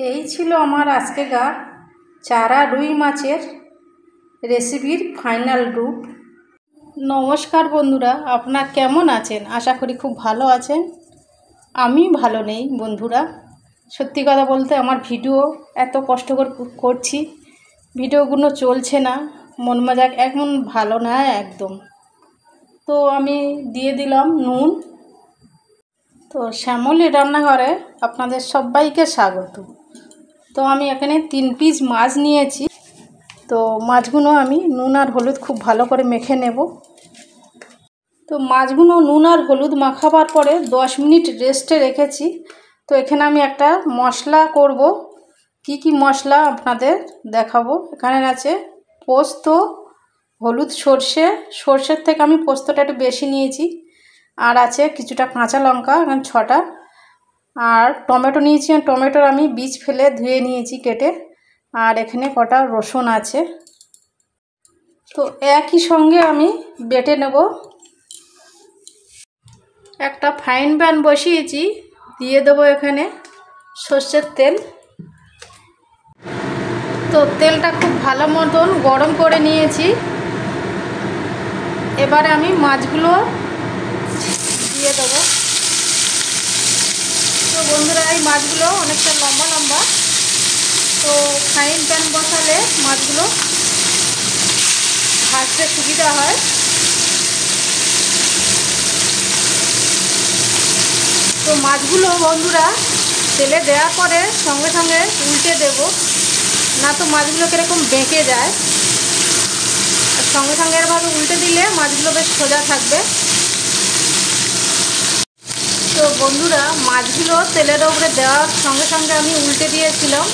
এই ছিল আমার আজকেকার চারা রুই মাছের রেসিপির ফাইনাল রূপ। নমস্কার বন্ধুরা, আপনারা কেমন আছেন? আশা করি খুব ভালো আছেন। আমি ভালো নেই বন্ধুরা। সত্যি কথা বলতে আমার ভিডিও এত কষ্ট করে করছি, ভিডিওগুলো চলছে না, মন মেজাজ এখন ভালো না একদম। তো আমি দিয়ে দিলাম নুন। তো শ্যামলী রান্নাঘরে আপনাদের সবাইকে স্বাগত। তো আমি এখানে 3 পিস মাছ নিয়েছি। তো মাছগুলো আমি নুন আর হলুদ খুব ভালো করে মেখে নেব। তো মাছগুলো নুন আর হলুদ মাখাবার পরে 10 মিনিট রেস্টে রেখেছি। তো এখানে আমি একটা মশলা করব। কি মশলা আপনাদের দেখাবো। এখানে আছে পোস্ত, হলুদ, সর্ষের থেকে আমি পোস্তটা একটু বেশি নিয়েছি। আর আছে কিছুটা কাঁচা লঙ্কা, এখানে 6টা। আর টমেটো নিয়েছি, টমেটোর আমি বীজ ফেলে ধুয়ে নিয়েছি কেটে। আর এখানে কটা রসুন আছে। তো একই সঙ্গে আমি বেটে নেব। একটা ফ্রাইং প্যান বসিয়েছি, দিয়ে দেবো এখানে সর্ষের তেল। তো তেলটা খুব ভালো মতন গরম করে নিয়েছি। এবারে আমি মাছগুলো দিয়ে দেবো। তো বন্ধুরা, এই মাছগুলো অনেকটা লম্বা লম্বা। তো ফ্রাইং প্যান বসালে মাছগুলো ভাজতে সুবিধা হয়। তো মাছগুলো বন্ধুরা তেলে দেওয়ার পরে সঙ্গে সঙ্গে উল্টে দেব, না তো মাছগুলো কীরকম বেঁকে যায়। আর সঙ্গে সঙ্গে এরভাবে উল্টে দিলে মাছগুলো বেশ সোজা থাকবে। তো বন্ধুরা, মাছগুলো তেলের ওপরে দেওয়ার সঙ্গে সঙ্গে আমি উল্টে দিয়েছিলাম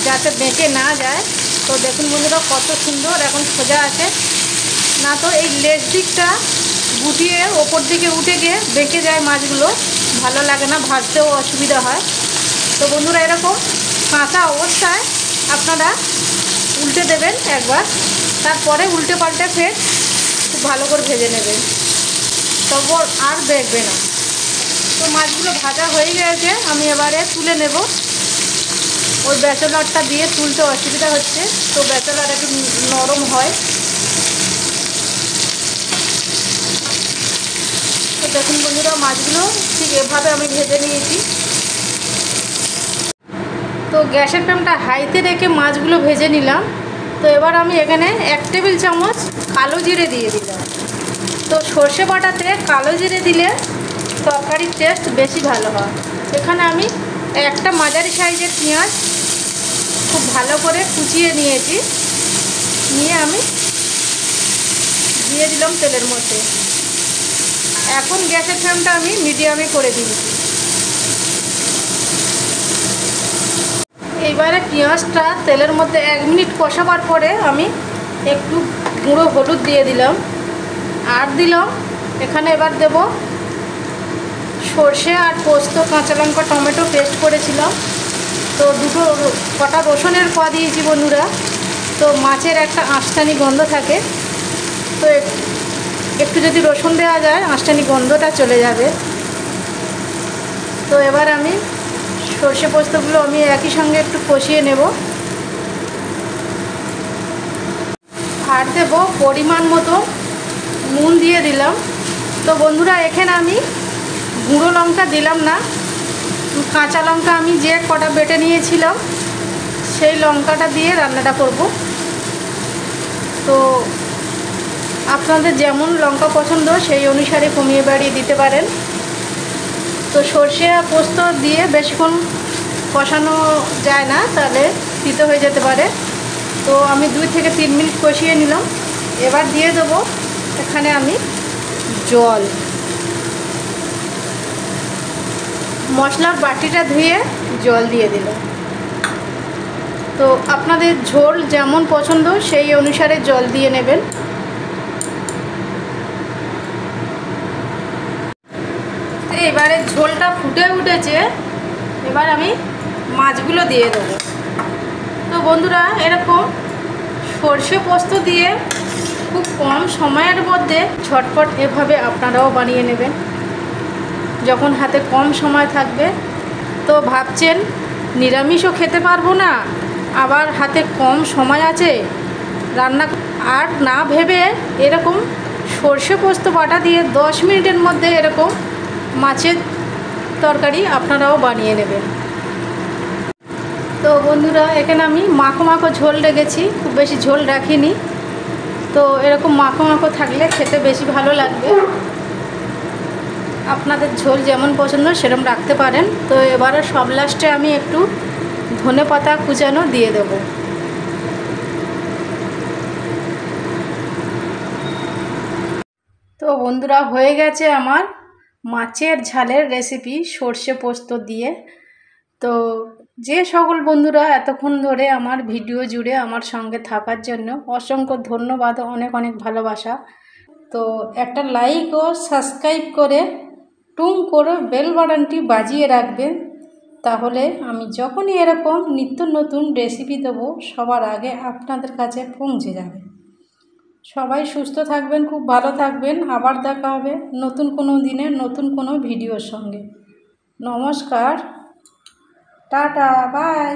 যাতে বেঁকে না যায়। তো দেখুন বন্ধুরা, কত সুন্দর এখন সোজা আছে। না তো এই লেজ দিকটা গুটিয়ে ওপর দিকে উঠে গিয়ে বেঁকে যায় মাছগুলো, ভালো লাগে না, ভাজতেও অসুবিধা হয়। তো বন্ধুরা, এরকম কাঁচা অবস্থায় আপনারা উল্টে দেবেন একবার, তারপরে উল্টে পাল্টে ফের খুব ভালো করে ভেজে নেবেন, তবু আর বেঁকবে না। তো মাছগুলো ভাজা হয়ে গেছে, আমি এবারে তুলে নেব। ওই ব্যাচেলারটা দিয়ে তুলতে অসুবিধা হচ্ছে, তো ব্যাচেলার একটু নরম হয়। তো দেখুন বন্ধুরা, মাছগুলো ঠিক এভাবে আমি ভেজে নিয়েছি। তো গ্যাসের ফ্লেমটা হাইতে রেখে মাছগুলো ভেজে নিলাম। তো এবার আমি এখানে 1 টেবিল চামচ কালো জিরে দিয়ে দিলাম। তো সর্ষে বাটাতে কালো জিরে দিলে তরকারির টেস্ট বেশি ভালো হয়। এখানে আমি একটা মাঝারি সাইজের পেঁয়াজ খুব ভালো করে কুচিয়ে নিয়েছি, নিয়ে আমি দিয়ে দিলাম তেলের মধ্যে। এখন গ্যাসের ফ্লেমটা আমি মিডিয়ামে করে দিয়েছি। এইবারে পেঁয়াজটা তেলের মধ্যে 1 মিনিট কষাবার পরে আমি একটু গুঁড়ো হলুদ দিয়ে দিলাম। আর দিলাম এখানে, এবার দেব সর্ষে আর পোস্ত, কাঁচা লঙ্কা, টমেটো পেস্ট করেছিলাম। তো কটা রসুনের কোয়া দিয়েছি বন্ধুরা। তো মাছের একটা আঁশটানি গন্ধ থাকে, তো একটু যদি রসুন দেওয়া যায় আঁশটানি গন্ধটা চলে যাবে। তো এবার আমি সর্ষে পোস্তগুলো আমি একই সঙ্গে একটু কষিয়ে নেব। আর দেব পরিমাণ মতো নুন দিয়ে দিলাম। তো বন্ধুরা, এখানে আমি গুঁড়ো লঙ্কা দিলাম না, কাঁচা লঙ্কা আমি যে কটা বেটে নিয়েছিলাম সেই লঙ্কাটা দিয়ে রান্নাটা করব। তো আপনাদের যেমন লঙ্কা পছন্দ সেই অনুসারে কমিয়ে বাড়িয়ে দিতে পারেন। তো সর্ষে আর পোস্ত দিয়ে বেশিক্ষণ কষানো যায় না, তাহলে তিতো হয়ে যেতে পারে। তো আমি 2 থেকে 3 মিনিট কষিয়ে নিলাম। এবার দিয়ে দেবো এখানে আমি জল। মশলার বাটিটা ধুয়ে জল দিয়ে দিলাম। তো আপনাদের ঝোল যেমন পছন্দ সেই অনুসারে জল দিয়ে নেবেন। এবারে ঝোলটা ফুটে উঠেছে, এবার আমি মাছগুলো দিয়ে দেবো। তো বন্ধুরা, এরকম সর্ষে পোস্ত দিয়ে খুব কম সময়ের মধ্যে ঝটপট এভাবে আপনারাও বানিয়ে নেবেন যখন হাতে কম সময় থাকবে। তো ভাবছেন নিরামিষও খেতে পারবো না, আবার হাতে কম সময় আছে রান্না আর না ভেবে এরকম সর্ষে পোস্ত বাটা দিয়ে 10 মিনিটের মধ্যে এরকম মাছের তরকারি আপনারাও বানিয়ে নেবেন। তো বন্ধুরা, এখানে আমি মাখো মাখো ঝোল রেখেছি, খুব বেশি ঝোল রাখিনি। তো এরকম মাখো মাখো থাকলে খেতে বেশি ভালো লাগবে। আপনাদের ঝোল যেমন পছন্দ সেরকম রাখতে পারেন। তো এবারে সব লাস্টে আমি একটু ধনেপাতা কুচানো দিয়ে দেব। তো বন্ধুরা, হয়ে গেছে আমার মাছের ঝালের রেসিপি সর্ষে পোস্ত দিয়ে। তো যে সকল বন্ধুরা এতক্ষণ ধরে আমার ভিডিও জুড়ে আমার সঙ্গে থাকার জন্য অসংখ্য ধন্যবাদ, অনেক অনেক ভালোবাসা। তো একটা লাইক ও সাবস্ক্রাইব করে টুং করে বেল বাটনটি বাজিয়ে রাখবেন, তাহলে আমি যখনই এরকম নিত্য নতুন রেসিপি দেবো সবার আগে আপনাদের কাছে পৌঁছে যাবে। সবাই সুস্থ থাকবেন, খুব ভালো থাকবেন। আবার দেখা হবে নতুন কোনো দিনে নতুন কোনো ভিডিওর সঙ্গে। নমস্কার, টাটা, বাই।